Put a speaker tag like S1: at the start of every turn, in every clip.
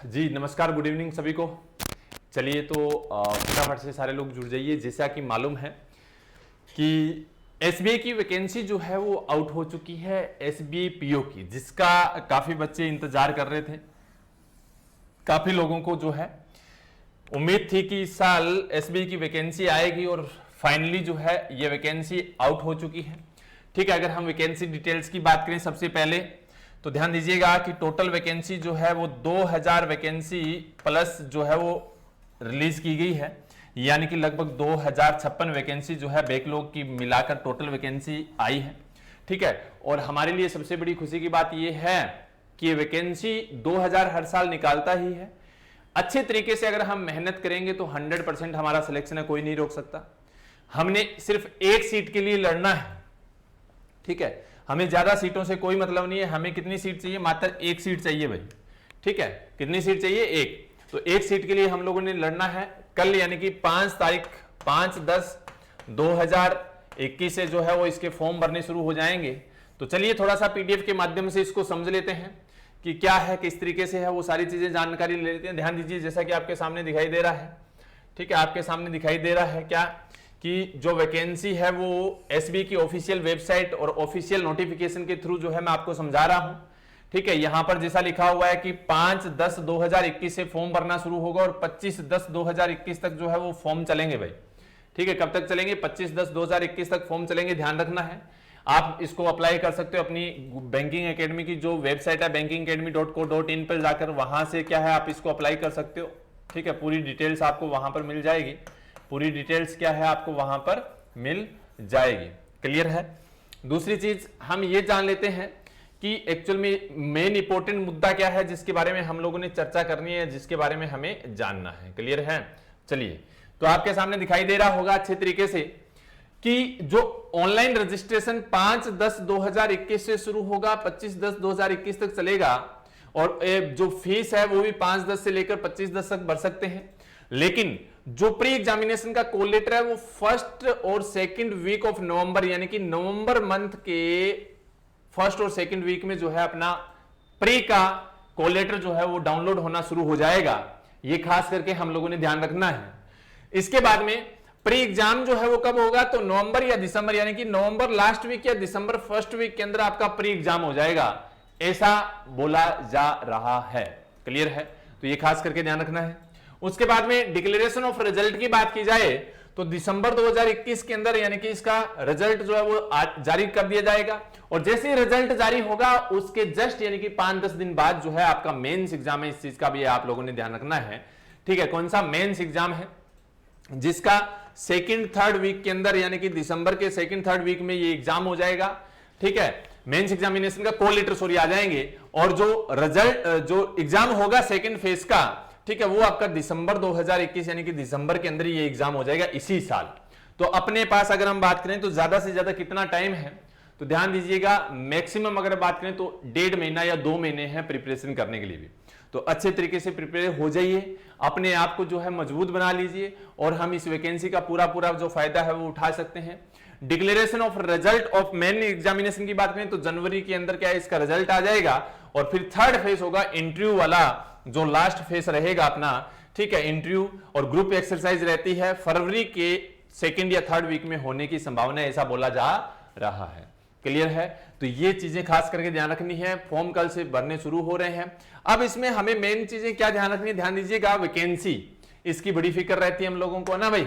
S1: जी नमस्कार, good evening सभी को। चलिए तो फटाफट से सारे लोग जुड़ जाइए। जैसा कि मालूम है कि एसबीआई की वैकेंसी जो है वो आउट हो चुकी है, एसबीआई पीओ की, जिसका काफी बच्चे इंतजार कर रहे थे। काफी लोगों को जो है उम्मीद थी कि इस साल एसबीआई की वैकेंसी आएगी और फाइनली जो है ये वैकेंसी आउट हो चुकी है। ठीक है, अगर हम वैकेंसी डिटेल्स की बात करें सबसे पहले तो ध्यान दीजिएगा कि टोटल वैकेंसी जो है वो 2000 वैकेंसी प्लस जो है वो रिलीज की गई है, यानी कि लगभग 2056 वैकेंसी जो है बैकलॉग की मिलाकर टोटल वैकेंसी आई है। ठीक है, और हमारे लिए सबसे बड़ी खुशी की बात यह है कि ये वैकेंसी 2000 हर साल निकालता ही है। अच्छे तरीके से अगर हम मेहनत करेंगे तो 100% हमारा सिलेक्शन है, कोई नहीं रोक सकता। हमने सिर्फ एक सीट के लिए लड़ना है। ठीक है, हमें ज्यादा सीटों से कोई मतलब नहीं है। हमें कितनी सीट चाहिए? मात्र एक सीट चाहिए भाई। ठीक है, कितनी सीट चाहिए? एक। तो एक सीट के लिए हम लोगों ने लड़ना है कल, यानी कि 5/10/2021 से जो है वो इसके फॉर्म भरने शुरू हो जाएंगे। तो चलिए थोड़ा सा पीडीएफ के माध्यम से इसको समझ लेते हैं कि क्या है, किस तरीके से है, वो सारी चीजें जानकारी ले लेते हैं। ध्यान दीजिए, जैसा कि आपके सामने दिखाई दे रहा है। ठीक है, आपके सामने दिखाई दे रहा है क्या कि जो वैकेंसी है वो एसबीआई की ऑफिशियल वेबसाइट और ऑफिशियल नोटिफिकेशन के थ्रू जो है मैं आपको समझा रहा हूं। ठीक है, यहां पर जैसा लिखा हुआ है कि 5/10/2021 से फॉर्म भरना शुरू होगा और 25/10/2021 तक जो है वो फॉर्म चलेंगे भाई। ठीक है, कब तक चलेंगे? 25/10/2021 तक फॉर्म चलेंगे। ध्यान रखना है, आप इसको अप्लाई कर सकते हो अपनी बैंकिंग एकेडमी की जो वेबसाइट है bankingacademy.co.in पर जाकर, वहां से क्या है आप इसको अप्लाई कर सकते हो। ठीक है, पूरी डिटेल्स आपको वहां पर मिल जाएगी। पूरी डिटेल्स क्या है आपको वहां पर मिल जाएगी। क्लियर है? दूसरी चीज हम ये जान लेते हैं कि एक्चुअल में मेन इंपॉर्टेंट मुद्दा क्या है जिसके बारे में हम लोगों ने चर्चा करनी है, जिसके बारे में हमें जानना है। क्लियर है? चलिए, तो आपके सामने दिखाई दे रहा होगा अच्छे तरीके से कि जो ऑनलाइन रजिस्ट्रेशन 5/10/2021 से शुरू होगा, 25/10/2021 तक चलेगा और जो फीस है वो भी 5/10 से लेकर 25/10 तक भर सकते हैं। लेकिन जो प्री एग्जामिनेशन का कॉल लेटर है वो 1st और 2nd वीक ऑफ नवंबर, यानी कि नवंबर मंथ के 1st और 2nd वीक में जो है अपना प्री का कॉल लेटर जो है वो डाउनलोड होना शुरू हो जाएगा। ये खास करके हम लोगों ने ध्यान रखना है। इसके बाद में प्री एग्जाम जो है वो कब होगा? तो नवंबर या दिसंबर, यानी कि नवंबर लास्ट वीक या दिसंबर 1st वीक के अंदर आपका प्री एग्जाम हो जाएगा, ऐसा बोला जा रहा है। क्लियर है? तो ये खास करके ध्यान रखना है। उसके बाद में डिक्लेरेशन ऑफ रिजल्ट की बात की जाए तो दिसंबर 2021 के अंदर यानी कि इसका रिजल्ट जो है वो जारी कर दिया जाएगा और जैसे ही रिजल्ट जारी होगा उसके जस्ट यानी कि 5-10 दिन बाद जो है आपका मेंस एग्जाम है। इस चीज का भी आप लोगों ने ध्यान रखना है। ठीक है, कौन सा मेंस एग्जाम है? जिसका 2nd-3rd वीक के अंदर यानी कि दिसंबर के 2nd-3rd वीक में ये एग्जाम हो जाएगा। ठीक है, मेंस एग्जामिनेशन का कॉल लेटर सॉरी आ जाएंगे और जो रिजल्ट जो एग्जाम होगा 2nd फेज का, ठीक है, वो आपका दिसंबर 2021 यानी कि दिसंबर के अंदर ये एग्जाम हो जाएगा इसी साल। तो अपने पास अगर हम बात करें तो ज्यादा से ज्यादा कितना टाइम है? तो ध्यान दीजिएगा, मैक्सिमम अगर बात करें तो 1.5 महीना या 2 महीने हैं प्रिपरेशन करने के लिए भी। तो अच्छे तरीके से प्रिपेयर हो जाइए, अपने आप को जो है मजबूत बना लीजिए और हम इस वैकेंसी का पूरा जो फायदा है वो उठा सकते हैं। Declaration of result of main examination की बात करें तो जनवरी के अंदर क्या है इसका रिजल्ट आ जाएगा और फिर 3rd फेज होगा इंटरव्यू वाला, जो लास्ट फेज रहेगा अपना। ठीक है, इंटरव्यू और ग्रुप एक्सरसाइज रहती है फरवरी के 2nd या 3rd वीक में होने की संभावना है, ऐसा बोला जा रहा है। क्लियर है? तो ये चीजें खास करके ध्यान रखनी है। फॉर्म कल से भरने शुरू हो रहे हैं। अब इसमें हमें मेन चीजें क्या ध्यान रखनी है? ध्यान दीजिएगा, वैकेंसी, इसकी बड़ी फिक्र रहती है हम लोगों को ना भाई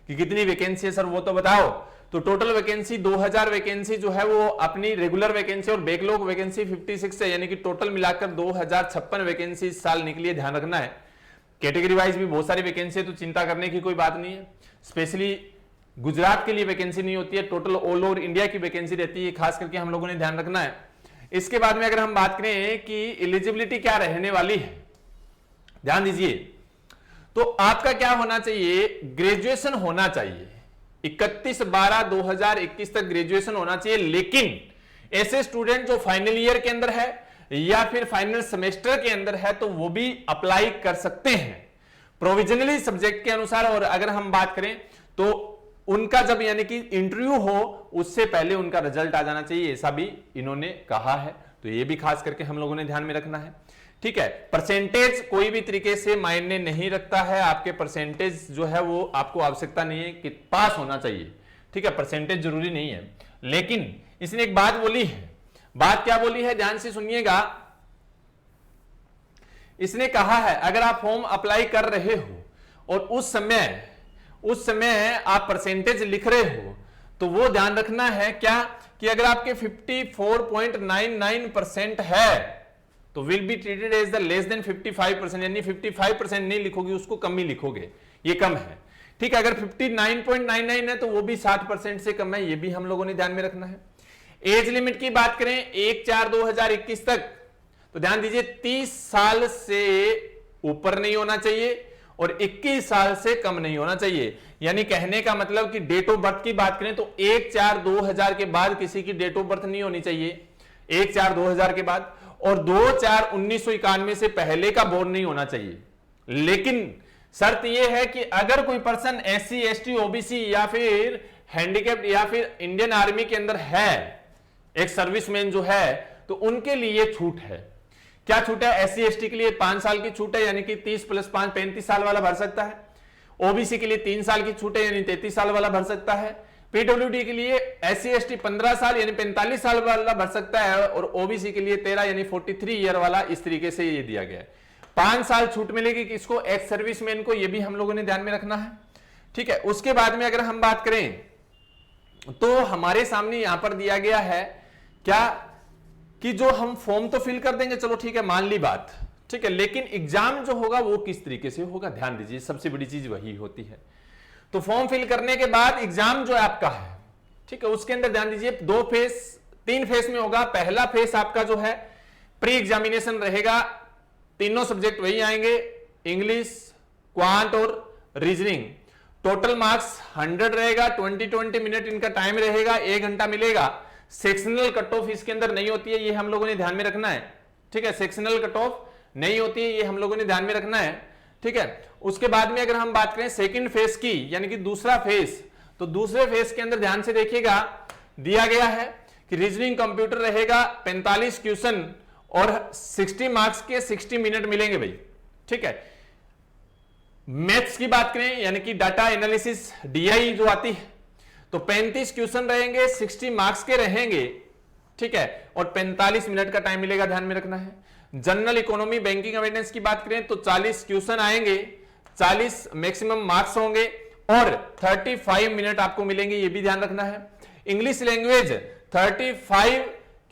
S1: कि कितनी वैकेंसी है सर वो तो बताओ। तो टोटल वैकेंसी 2000 वैकेंसी जो है वो अपनी रेगुलर वैकेंसी और बैकलॉग वैकेंसी 56 है, यानी कि टोटल मिलाकर 2056 वैकेंसी इस साल निकली है। ध्यान रखना है, कैटेगरी वाइज भी बहुत सारी वैकेंसी है तो चिंता करने की कोई बात नहीं है। स्पेशली गुजरात के लिए वैकेंसी नहीं होती है, टोटल ऑल ओवर इंडिया की वैकेंसी रहती है, खास करके हम लोगों ने ध्यान रखना है। इसके बाद में अगर हम बात करें कि एलिजिबिलिटी क्या रहने वाली है, ध्यान दीजिए, तो आपका क्या होना चाहिए? ग्रेजुएशन होना चाहिए, 31/12/2021 तक ग्रेजुएशन होना चाहिए। लेकिन ऐसे स्टूडेंट जो फाइनल ईयर के अंदर है या फिर फाइनल सेमेस्टर के अंदर है तो वो भी अप्लाई कर सकते हैं प्रोविजनली सब्जेक्ट के अनुसार। और अगर हम बात करें तो उनका जब यानी कि इंटरव्यू हो उससे पहले उनका रिजल्ट आ जाना चाहिए, ऐसा भी इन्होंने कहा है। तो ये भी खास करके हम लोगों ने ध्यान में रखना है। ठीक है, परसेंटेज कोई भी तरीके से मायने नहीं रखता है, आपके परसेंटेज जो है वो आपको आवश्यकता नहीं है कि पास होना चाहिए, ठीक है, परसेंटेज जरूरी नहीं है। लेकिन इसने एक बात बोली है, बात क्या बोली है, ध्यान से सुनिएगा। इसने कहा है अगर आप फॉर्म अप्लाई कर रहे हो और उस समय आप परसेंटेज लिख रहे हो तो वो ध्यान रखना है क्या कि अगर आपके 54.99% है तो will be treated as the less than 55%, यानी 55% नहीं लिखोगे, उसको कम ही लिखोगे, ये कम है, ठीक है। अगर 59.99 है तो वो भी 60% से कम है, ये भी हम लोगों ने ध्यान में रखना है। एज लिमिट की बात करें 1/4/2021 तक, तो ध्यान दीजिए 30 साल से ऊपर नहीं होना चाहिए और 21 साल से कम नहीं होना चाहिए। यानी कहने का मतलब कि डेट ऑफ बर्थ की बात करें तो 1/4/2000 के बाद किसी की डेट ऑफ बर्थ नहीं होनी चाहिए, 1/4/2000 के बाद, और 2/4/1991 से पहले का बोर्न नहीं होना चाहिए। लेकिन शर्त यह है कि अगर कोई पर्सन SC ST OBC या फिर हैंडीकैप्ड या फिर इंडियन आर्मी के अंदर है, एक सर्विसमैन जो है, तो उनके लिए छूट है। क्या छूट है? SC ST के लिए 5 साल की छूट है, यानी कि 30 + 5 35 साल वाला भर सकता है। OBC के लिए 3 साल की छूट है, यानी 33 साल वाला भर सकता है। PWD के लिए SC ST 15 साल यानी 45 साल वाला भर सकता है, और OBC के लिए 13 यानी 43 ईयर वाला। इस तरीके से ये दिया गया है। 5 साल छूट मिलेगी किसको? एक्स सर्विसमैन को। ये भी हम लोगों ने ध्यान में रखना है, ठीक है। उसके बाद में अगर हम बात करें तो हमारे सामने यहां पर दिया गया है क्या कि जो हम फॉर्म तो फिल कर देंगे, चलो ठीक है, मान ली बात, ठीक है, लेकिन एग्जाम जो होगा वो किस तरीके से होगा, ध्यान दीजिए, सबसे बड़ी चीज वही होती है। तो फॉर्म फिल करने के बाद एग्जाम जो है आपका है, ठीक है, उसके अंदर ध्यान दीजिए 3 फेस में होगा। पहला फेस आपका जो है प्री एग्जामिनेशन रहेगा, तीनों सब्जेक्ट वही आएंगे, इंग्लिश, क्वांट और रीजनिंग। टोटल मार्क्स 100 रहेगा, 20 मिनट इनका टाइम रहेगा, 1 घंटा मिलेगा। सेक्शनल कट ऑफ इसके अंदर नहीं होती है, ये हम लोगों ने ध्यान में रखना है, ठीक है, सेक्शनल कट ऑफ नहीं होती है, ये हम लोगों ने ध्यान में रखना है, ठीक है। उसके बाद में अगर हम बात करें सेकंड फेज की, यानी कि दूसरा फेज, तो दूसरे फेज के अंदर ध्यान से देखिएगा, दिया गया है कि रीजनिंग कंप्यूटर रहेगा, 45 क्वेश्चन और 60 मार्क्स के 60 मिनट मिलेंगे भाई, ठीक है। मैथ्स की बात करें यानी कि डाटा एनालिसिस DI जो आती है, तो 35 क्वेश्चन रहेंगे, 60 मार्क्स के रहेंगे, ठीक है, और 45 मिनट का टाइम मिलेगा, ध्यान में रखना है। जनरल इकोनॉमी बैंकिंग अवेयरनेस की बात करें तो 40 क्वेश्चन आएंगे, 40 मैक्सिमम मार्क्स होंगे और 35 मिनट आपको मिलेंगे, ये भी ध्यान रखना है। इंग्लिश लैंग्वेज 35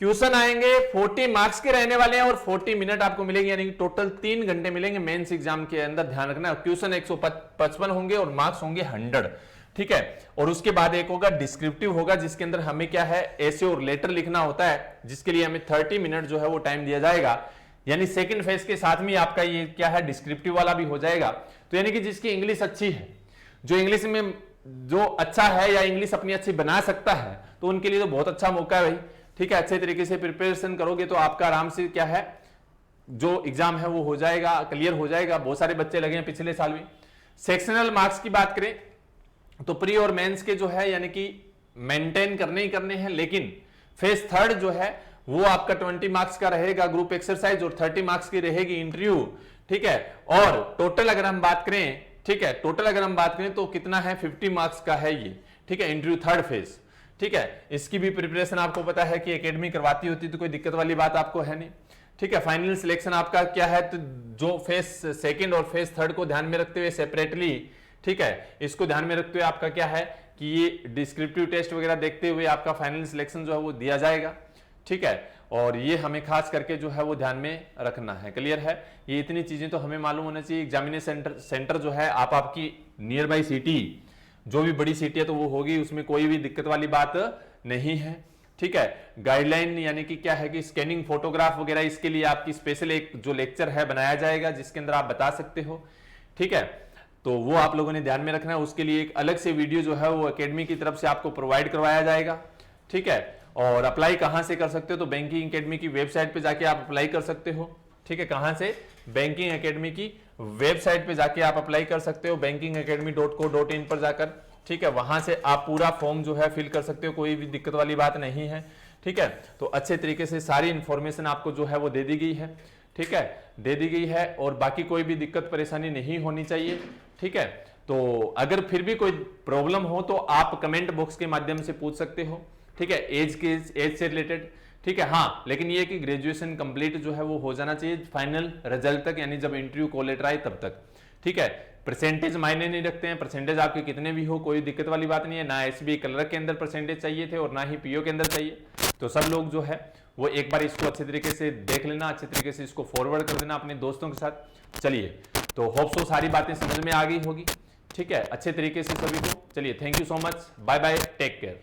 S1: क्वेश्चन आएंगे, 40 मार्क्स के रहने वाले हैं और 40 मिनट आपको मिलेंगे, यानी कि टोटल 3 घंटे मिलेंगे मेंस एग्जाम के अंदर, ध्यान रखना है। क्वेश्चन 155 होंगे और मार्क्स होंगे 100, ठीक है। और उसके बाद एक होगा डिस्क्रिप्टिव होगा, जिसके अंदर हमें क्या है, ऐसे और लेटर लिखना होता है, जिसके लिए हमें 30 मिनट जो है वो टाइम दिया जाएगा। यानी सेकंड फेज के साथ में आपका ये क्या है, डिस्क्रिप्टिव वाला भी हो जाएगा। तो यानी कि जिसकी इंग्लिश अच्छी है, जो इंग्लिश में जो अच्छा है या इंग्लिश अपनी अच्छी बना सकता है, तो उनके लिए तो बहुत अच्छा मौका है भाई, ठीक है। अच्छे तरीके से प्रिपरेशन करोगे तो आपका आराम से क्या है, जो एग्जाम है वो हो जाएगा, क्लियर हो जाएगा। बहुत सारे बच्चे लगे हैं पिछले साल भी। सेक्शनल मार्क्स की बात करें तो प्री और मेंस के जो है यानी कि मेंटेन करने ही करने हैं, लेकिन फेज 3 जो है वो आपका 20 मार्क्स का रहेगा ग्रुप एक्सरसाइज, और 30 मार्क्स की रहेगी इंटरव्यू, ठीक है। और टोटल अगर हम बात करें, ठीक है, टोटल अगर हम बात करें तो कितना है, 50 मार्क्स का है ये, ठीक है, इंटरव्यू 3rd फेज, ठीक है। इसकी भी प्रिपरेशन आपको पता है कि एकेडमी करवाती होती, तो कोई दिक्कत वाली बात आपको है नहीं, ठीक है। फाइनल सिलेक्शन आपका क्या है, तो जो फेज 2nd और फेज 3rd को ध्यान में रखते हुए सेपरेटली, ठीक है, इसको ध्यान में रखते हुए आपका क्या है कि ये डिस्क्रिप्टिव टेस्ट वगैरह देखते हुए आपका फाइनल सिलेक्शन जो है वो दिया जाएगा, ठीक है। और ये हमें खास करके जो है वो ध्यान में रखना है, क्लियर है। ये इतनी चीजें तो हमें मालूम होना चाहिए। एग्जामिनेशन सेंटर जो है आपकी नियर बाई सिटी, जो भी बड़ी सिटी है तो वो होगी, उसमें कोई भी दिक्कत वाली बात नहीं है, ठीक है। गाइडलाइन यानी कि क्या है कि स्कैनिंग फोटोग्राफ वगैरह, इसके लिए आपकी स्पेशल एक जो लेक्चर है बनाया जाएगा, जिसके अंदर आप बता सकते हो, ठीक है। तो वो आप लोगों ने ध्यान में रखना है। उसके लिए एक अलग से वीडियो जो है वो एकेडमी की तरफ से आपको प्रोवाइड करवाया जाएगा, ठीक है। और अप्लाई कहां से कर सकते हो, तो बैंकिंग एकेडमी की वेबसाइट पे जाके आप अप्लाई कर सकते हो, ठीक है। कहां से? बैंकिंग एकेडमी की वेबसाइट पे जाके आप अप्लाई कर सकते हो, bankingacademy.co.in पर जाकर, ठीक है। वहां से आप पूरा फॉर्म जो है फिल कर सकते हो, कोई भी दिक्कत वाली बात नहीं है, ठीक है। तो अच्छे तरीके से सारी इंफॉर्मेशन आपको जो है वो दे दी गई है, ठीक है, दे दी गई है और बाकी कोई भी दिक्कत परेशानी नहीं होनी चाहिए। ठीक है, तो अगर फिर भी कोई प्रॉब्लम हो तो आप कमेंट बॉक्स के माध्यम से पूछ सकते हो। ठीक है, एज से रिलेटेड। ठीक है, हाँ, लेकिन ये कि ग्रेजुएशन कंप्लीट जो है वो हो जाना चाहिए फाइनल रिजल्ट तक, यानी जब इंटरव्यू कॉल लेटर आए तब तक। ठीक है, परसेंटेज मायने नहीं रखते हैं, परसेंटेज आपके कितने भी हो कोई दिक्कत वाली बात नहीं है। ना एसबी क्लर्क के अंदर परसेंटेज चाहिए थे और ना ही पीओ के अंदर चाहिए। तो सब लोग जो है वो एक बार इसको अच्छे तरीके से देख लेना, अच्छे तरीके से इसको फॉरवर्ड कर देना अपने दोस्तों के साथ। चलिए, तो होप सो सारी बातें समझ में आ गई होगी। ठीक है, अच्छे तरीके से सभी को। चलिए, thank you so much, bye bye, take care.